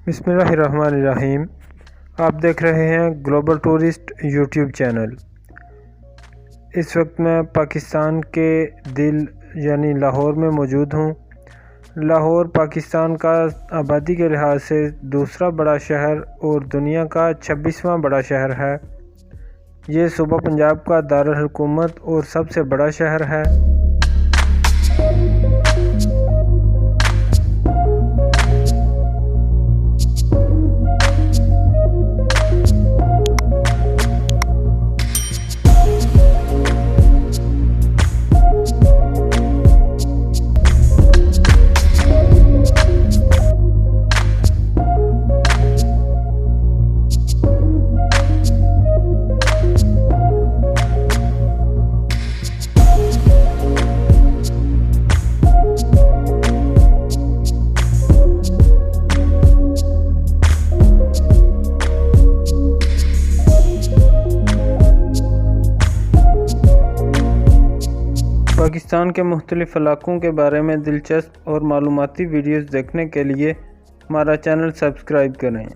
बिस्मिल्लाहिर्रहमानिर्रहीम। आप देख रहे हैं ग्लोबल टूरिस्ट यूट्यूब चैनल। इस वक्त मैं पाकिस्तान के दिल यानी लाहौर में मौजूद हूँ। लाहौर पाकिस्तान का आबादी के लिहाज से दूसरा बड़ा शहर और दुनिया का 26वां बड़ा शहर है। ये सूबा पंजाब का दारुल हुकूमत और सबसे बड़ा शहर है। पाकिस्तान के मुख्तलिफ़ इलाक़ों के बारे में दिलचस्प और मालूमाती वीडियोज़ देखने के लिए हमारा चैनल सब्सक्राइब करें।